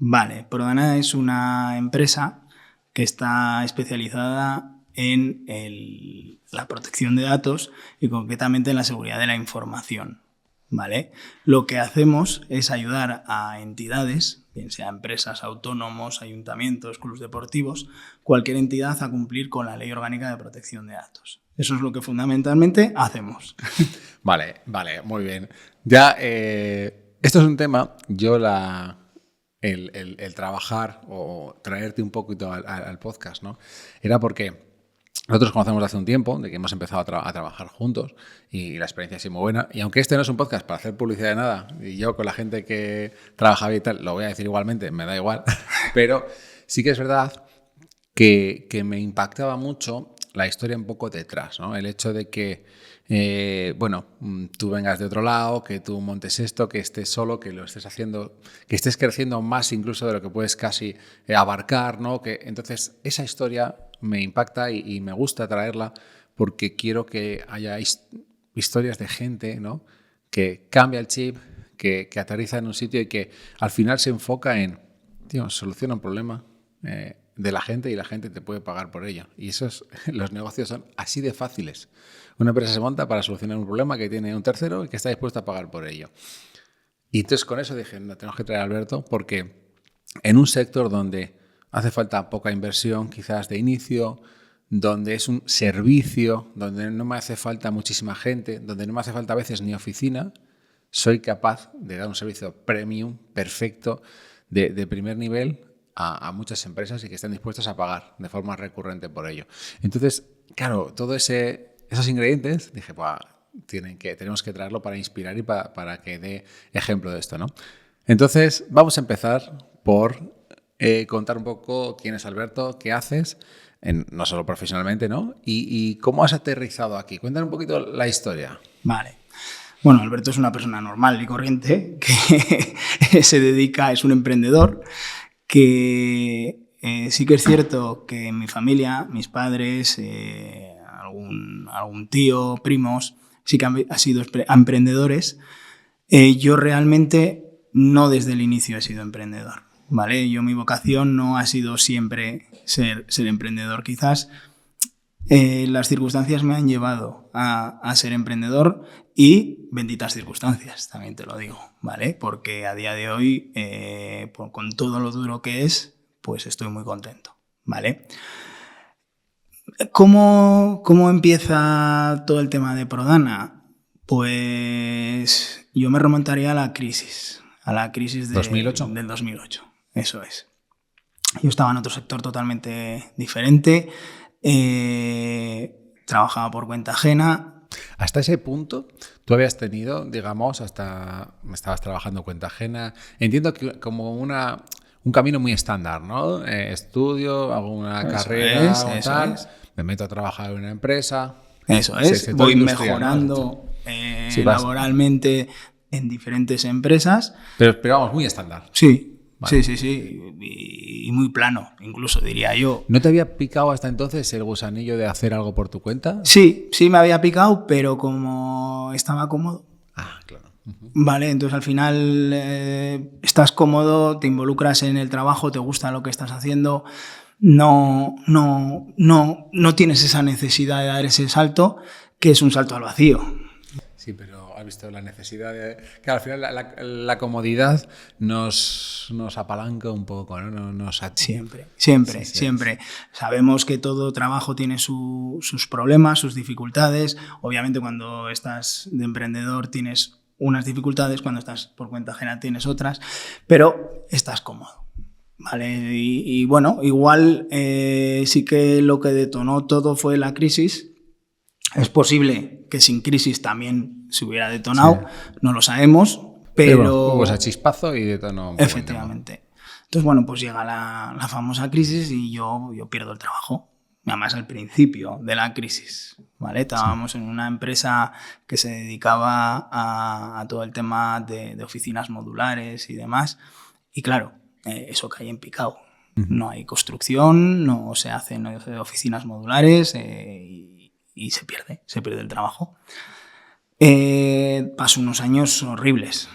Vale, Prodana es una empresa que está especializada en la protección de datos y concretamente en la seguridad de la información. ¿Vale? Lo que hacemos es ayudar a entidades, bien sea empresas, autónomos, ayuntamientos, clubes deportivos, cualquier entidad a cumplir con la Ley Orgánica de Protección de Datos. Eso es lo que fundamentalmente hacemos. Vale, muy bien. Ya, esto es un tema, el trabajar o traerte un poquito al podcast, ¿no? Era porque nosotros conocemos de hace un tiempo, de que hemos empezado a trabajar juntos y la experiencia ha sido muy buena. Y aunque este no es un podcast para hacer publicidad de nada, y yo con la gente que trabaja y tal, lo voy a decir igualmente, me da igual, pero sí que es verdad que me impactaba mucho la historia un poco detrás, ¿no? El hecho de que, tú vengas de otro lado, que tú montes esto, que estés solo, que lo estés haciendo, que estés creciendo más incluso de lo que puedes casi abarcar, ¿no? Entonces, esa historia me impacta y me gusta traerla porque quiero que haya historias de gente, ¿no? Que cambia el chip, que aterriza en un sitio y que al final se enfoca en, soluciona un problema de la gente y la gente te puede pagar por ello. Y los negocios son así de fáciles. Una empresa se monta para solucionar un problema que tiene un tercero y que está dispuesto a pagar por ello. Y entonces con eso dije, no, tenemos que traer a Alberto porque en un sector donde hace falta poca inversión, quizás de inicio, donde es un servicio, donde no me hace falta muchísima gente, donde no me hace falta a veces ni oficina, soy capaz de dar un servicio premium, perfecto, de primer nivel a muchas empresas y que estén dispuestas a pagar de forma recurrente por ello. Entonces, claro, todos esos ingredientes, dije, pues, tenemos que traerlo para inspirar y para que dé ejemplo de esto, ¿no? Entonces, vamos a empezar por contar un poco quién es Alberto, qué haces, no solo profesionalmente, ¿no? Y cómo has aterrizado aquí. Cuéntanos un poquito la historia. Vale. Bueno, Alberto es una persona normal y corriente que es un emprendedor que sí que es cierto que en mi familia, mis padres, algún tío, primos, sí que han sido emprendedores. Yo realmente no desde el inicio he sido emprendedor, ¿vale? Mi vocación no ha sido siempre ser emprendedor. Quizás las circunstancias me han llevado a ser emprendedor y benditas circunstancias, también te lo digo, ¿vale? Porque a día de hoy, con todo lo duro que es, pues estoy muy contento, ¿vale? ¿Cómo empieza todo el tema de Prodana? Pues yo me remontaría a la crisis del 2008, eso es. Yo estaba en otro sector totalmente diferente, trabajaba por cuenta ajena. Hasta ese punto, tú habías tenido, digamos, estabas trabajando cuenta ajena. Entiendo que como un camino muy estándar, ¿no? Estudio, hago una carrera o tal, me meto a trabajar en una empresa. Eso es, voy mejorando, ¿no? Laboralmente en diferentes empresas. Pero vamos, muy estándar. Sí. Vale. Sí. Y muy plano, incluso, diría yo. ¿No te había picado hasta entonces el gusanillo de hacer algo por tu cuenta? Sí me había picado, pero como estaba cómodo. Ah, claro. Uh-huh. Vale, entonces al final estás cómodo, te involucras en el trabajo, te gusta lo que estás haciendo, no tienes esa necesidad de dar ese salto, que es un salto al vacío. Sí, pero has visto la necesidad de... Que al final la comodidad nos apalanca un poco, ¿no? Siempre. Sabemos que todo trabajo tiene sus problemas, sus dificultades. Obviamente cuando estás de emprendedor tienes unas dificultades, cuando estás por cuenta ajena tienes otras, pero estás cómodo. ¿Vale? Y bueno, igual sí que lo que detonó todo fue la crisis. Es posible que sin crisis también se hubiera detonado, sí. No lo sabemos, pero... Hubo ese chispazo y detonó. Efectivamente. Entonces, bueno, pues llega la famosa crisis y yo pierdo el trabajo. Además, al principio de la crisis, ¿vale? Estábamos en una empresa que se dedicaba a todo el tema de oficinas modulares y demás. Y claro, eso cae en picado. Uh-huh. No hay construcción, no se hacen oficinas modulares y se pierde el trabajo. Paso unos años horribles.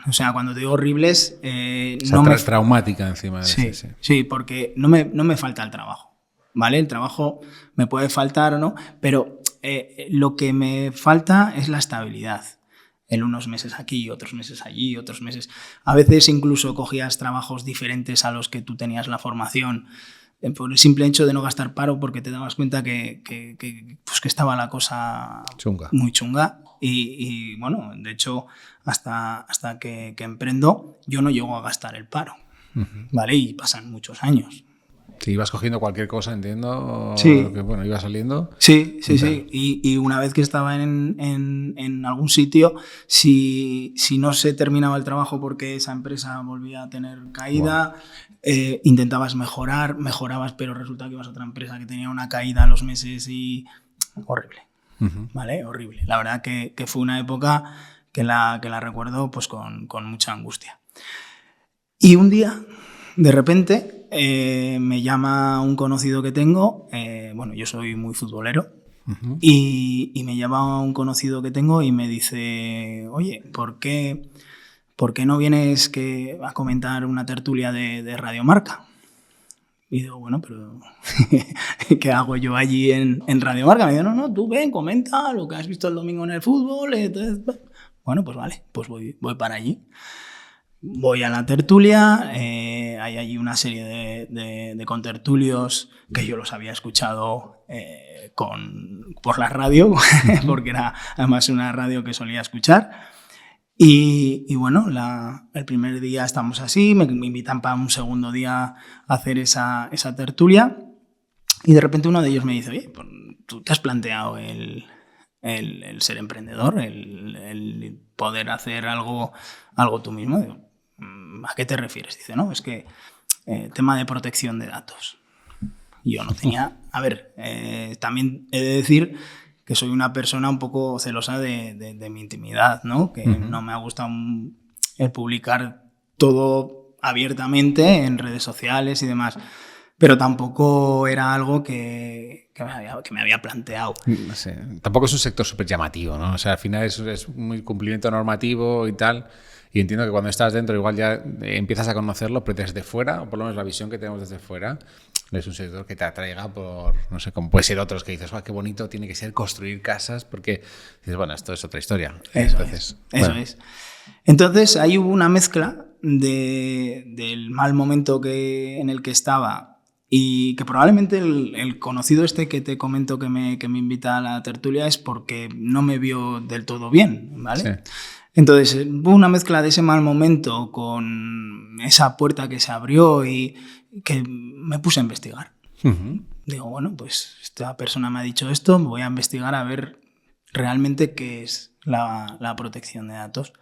O sea, cuando te digo horribles, traumática encima de sí, sí, porque no me falta el trabajo, ¿vale? El trabajo me puede faltar o no, pero lo que me falta es la estabilidad. En unos meses aquí, otros meses allí, otros meses... A veces incluso cogías trabajos diferentes a los que tú tenías la formación por el simple hecho de no gastar paro, porque te dabas cuenta que estaba la cosa muy chunga. Y bueno, de hecho, hasta que emprendo, yo no llego a gastar el paro, ¿vale? Y pasan muchos años. Si ibas cogiendo cualquier cosa, entiendo, sí. Que bueno, iba saliendo. Sí. Y una vez que estaba en algún sitio, si no se terminaba el trabajo porque esa empresa volvía a tener caída, intentabas mejorabas, pero resulta que ibas a otra empresa que tenía una caída a los meses y... Horrible, ¿vale? Horrible. La verdad que fue una época que la recuerdo pues con mucha angustia. Y un día, de repente... me llama un conocido que tengo, bueno, yo soy muy futbolero, y me llama un conocido que tengo y me dice, oye, ¿por qué no vienes a comentar una tertulia de Radio Marca? Y digo, bueno, pero ¿qué hago yo allí en Radio Marca? Me dice, no, tú ven, comenta lo que has visto el domingo en el fútbol. Entonces, bueno, pues vale, pues voy para allí. Voy a la tertulia, hay allí una serie de contertulios que yo los había escuchado por la radio, porque era además una radio que solía escuchar. Y bueno, el primer día estamos así, me invitan para un segundo día a hacer esa tertulia, y de repente uno de ellos me dice, oye, ¿tú te has planteado el ser emprendedor, el poder hacer algo tú mismo? Digo, ¿a qué te refieres? Dice, no, es que tema de protección de datos. Yo no tenía... A ver, también he de decir que soy una persona un poco celosa de mi intimidad, ¿no? Que no me ha gustado el publicar todo abiertamente en redes sociales y demás. Pero tampoco era algo que me había planteado. No sé, tampoco es un sector súper llamativo, ¿no? O sea, al final es muy cumplimiento normativo y tal. Y entiendo que cuando estás dentro igual ya empiezas a conocerlo, pero desde fuera, o por lo menos la visión que tenemos desde fuera, no es un sector que te atraiga por, no sé, como puede ser otros que dices, qué bonito tiene que ser construir casas, porque dices, bueno, esto es otra historia. Eso es. Entonces ahí hubo una mezcla del mal momento en el que estaba, y que probablemente el conocido este que te comento que me invita a la tertulia es porque no me vio del todo bien, ¿vale? Sí. Entonces hubo una mezcla de ese mal momento con esa puerta que se abrió y que me puse a investigar. Digo, bueno, pues esta persona me ha dicho esto, me voy a investigar a ver realmente qué es la protección de datos.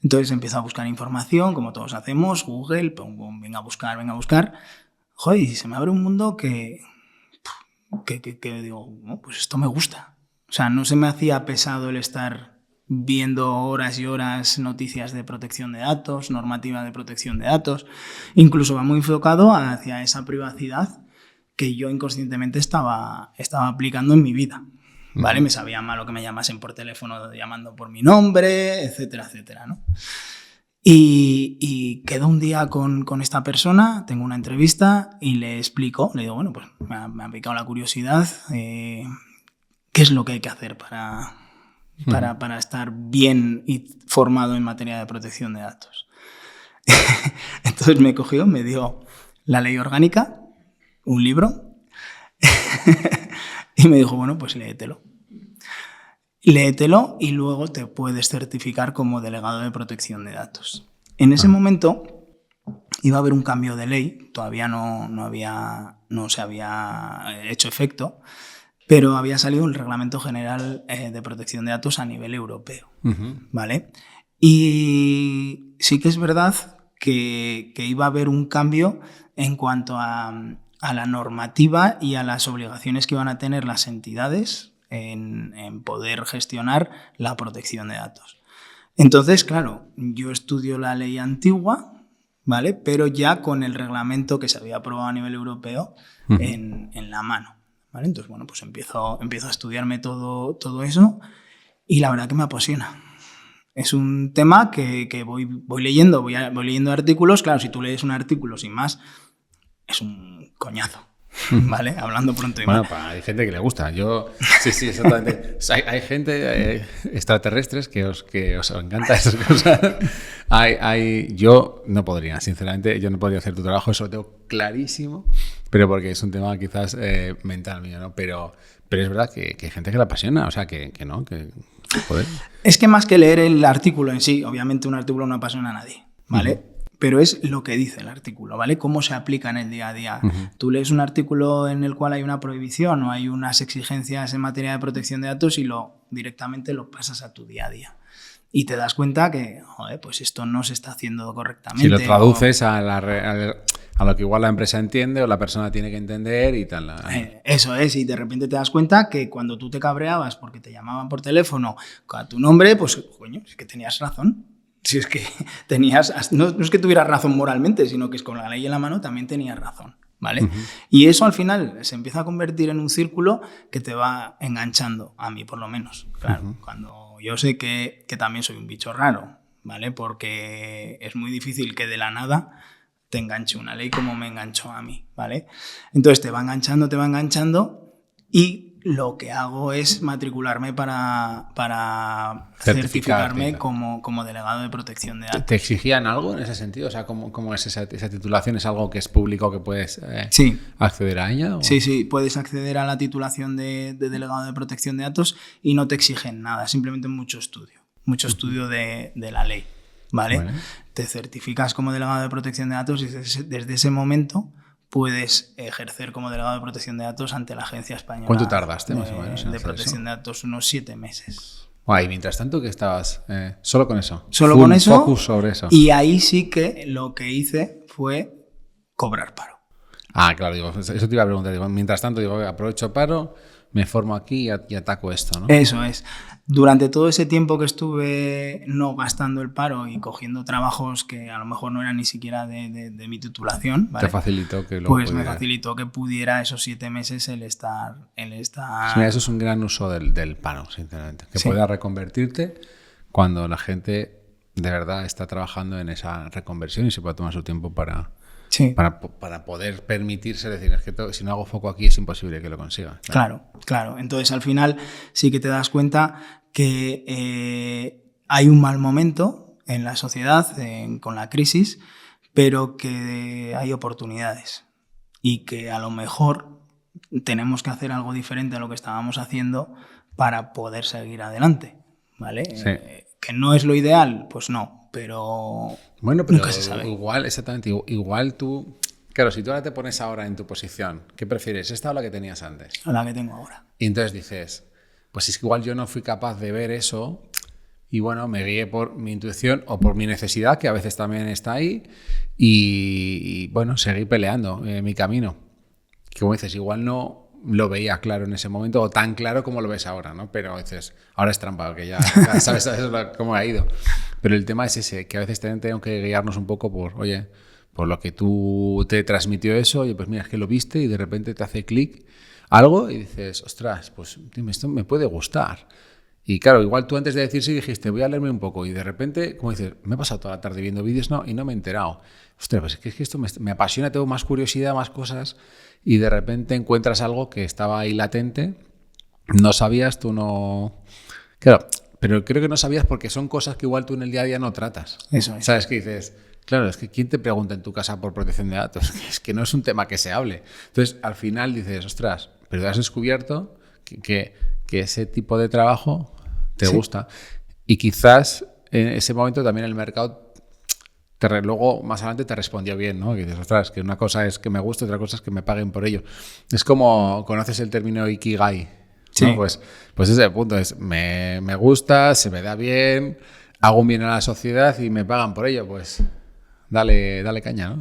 Entonces empiezo a buscar información, como todos hacemos, Google, venga a buscar. Joder, y se me abre un mundo que digo, no, pues esto me gusta. O sea, no se me hacía pesado el estar viendo horas y horas noticias de protección de datos, normativa de protección de datos. Incluso va muy enfocado hacia esa privacidad que yo inconscientemente estaba aplicando en mi vida. ¿Vale? Me sabía mal lo que me llamasen por teléfono llamando por mi nombre, etcétera, etcétera, ¿no? Y quedo un día con esta persona, tengo una entrevista y le explico, le digo, bueno, pues me ha picado la curiosidad, ¿qué es lo que hay que hacer para estar bien y formado en materia de protección de datos? Entonces me cogió, me dio la ley orgánica, un libro, y me dijo, bueno, pues léetelo y luego te puedes certificar como delegado de protección de datos. En ese momento iba a haber un cambio de ley, todavía no se había hecho efecto, pero había salido el Reglamento General de Protección de Datos a nivel europeo, ¿vale? Y sí que es verdad que iba a haber un cambio en cuanto a la normativa y a las obligaciones que iban a tener las entidades en poder gestionar la protección de datos. Entonces, claro, yo estudio la ley antigua, ¿vale? Pero ya con el reglamento que se había aprobado a nivel europeo en la mano, ¿vale? Entonces, bueno, pues empiezo a estudiarme todo eso y la verdad que me apasiona. Es un tema que voy leyendo, voy leyendo artículos. Claro, si tú lees un artículo sin más, es un coñazo. ¿Vale? Hablando pronto y mal. Bueno, hay gente que le gusta. Sí, exactamente. Hay gente extraterrestres que os encanta esas cosas. Yo no podría, sinceramente, yo no podría hacer tu trabajo, eso lo tengo clarísimo, pero porque es un tema quizás mental mío, ¿no? Pero es verdad que hay gente que le apasiona, o sea, que joder. Es que más que leer el artículo en sí, obviamente un artículo no apasiona a nadie, ¿vale? Pero es lo que dice el artículo, ¿vale? Cómo se aplica en el día a día. Tú lees un artículo en el cual hay una prohibición o hay unas exigencias en materia de protección de datos y directamente lo pasas a tu día a día. Y te das cuenta que, joder, pues esto no se está haciendo correctamente. Si lo traduces a lo que igual la empresa entiende o la persona tiene que entender y tal. Eso es, y de repente te das cuenta que cuando tú te cabreabas porque te llamaban por teléfono a tu nombre, pues, coño, es que tenías razón. Si es que tenías, no es que tuvieras razón moralmente, sino que es con la ley en la mano también tenías razón, ¿vale? Y eso al final se empieza a convertir en un círculo que te va enganchando, a mí por lo menos. Claro, cuando yo sé que también soy un bicho raro, ¿vale? Porque es muy difícil que de la nada te enganche una ley como me enganchó a mí, ¿vale? Entonces te va enganchando y lo que hago es matricularme para certificarme como delegado de protección de datos. ¿Te exigían algo en ese sentido? O sea, ¿cómo es esa titulación? ¿Es algo que es público que puedes acceder a ella? ¿O? Sí, puedes acceder a la titulación de delegado de protección de datos y no te exigen nada, simplemente mucho estudio de la ley, ¿vale? Bueno. Te certificas como delegado de protección de datos y desde ese momento puedes ejercer como delegado de protección de datos ante la Agencia Española. ¿Cuánto tardaste más o menos de protección de datos? Unos 7 meses. Y mientras tanto, ¿qué estabas? ¿Solo con eso? Solo con eso. Focus sobre eso. Y ahí sí que lo que hice fue cobrar paro. Claro, eso te iba a preguntar. Mientras tanto, aprovecho paro, me formo aquí y ataco esto, ¿no? Eso es. Durante todo ese tiempo que estuve no gastando el paro y cogiendo trabajos que a lo mejor no eran ni siquiera de mi titulación, ¿vale? Te facilitó que lo Pues me facilitó que pudiera esos 7 meses el estar... Mira, eso es un gran uso del paro, sinceramente. Que puedas reconvertirte cuando la gente de verdad está trabajando en esa reconversión y se puede tomar su tiempo para poder permitirse decir, es que si no hago foco aquí es imposible que lo consiga. Claro. Entonces al final sí que te das cuenta que hay un mal momento en la sociedad con la crisis, pero que hay oportunidades y que a lo mejor tenemos que hacer algo diferente a lo que estábamos haciendo para poder seguir adelante, ¿vale? Sí. Que no es lo ideal, pues no, pero nunca se sabe. Igual tú... Claro, si tú ahora te pones ahora en tu posición, ¿qué prefieres? ¿Esta o la que tenías antes? La que tengo ahora. Y entonces dices, pues es que igual yo no fui capaz de ver eso y bueno, me guié por mi intuición o por mi necesidad, que a veces también está ahí, y bueno, seguí peleando mi camino. Como dices, igual no lo veía claro en ese momento o tan claro como lo ves ahora, ¿no? Pero dices, ahora es trampa, que ya sabes cómo ha ido. Pero el tema es ese, que a veces tenemos que guiarnos un poco por lo que tú te transmitió eso, oye, pues mira, es que lo viste y de repente te hace clic algo y dices, ostras, pues dime, esto me puede gustar. Y claro, igual tú antes de decir sí dijiste, voy a leerme un poco y de repente, como dices, me he pasado toda la tarde viendo vídeos y no me he enterado. Ostras, pues es que esto me apasiona, tengo más curiosidad, más cosas y de repente encuentras algo que estaba ahí latente, no sabías, tú no... Claro, pero creo que no sabías porque son cosas que igual tú en el día a día no tratas. Eso es. ¿Sabes qué dices? Claro, es que ¿quién te pregunta en tu casa por protección de datos? Es que no es un tema que se hable. Entonces, al final dices, ostras, pero has descubierto que ese tipo de trabajo te gusta. Y quizás en ese momento también el mercado luego más adelante te respondió bien, ¿no? Que dices, ostras, que una cosa es que me guste, otra cosa es que me paguen por ello. Es como, ¿conoces el término Ikigai? Sí. ¿No? Pues ese es el punto, es me gusta, se me da bien, hago un bien a la sociedad y me pagan por ello, pues dale caña, ¿no?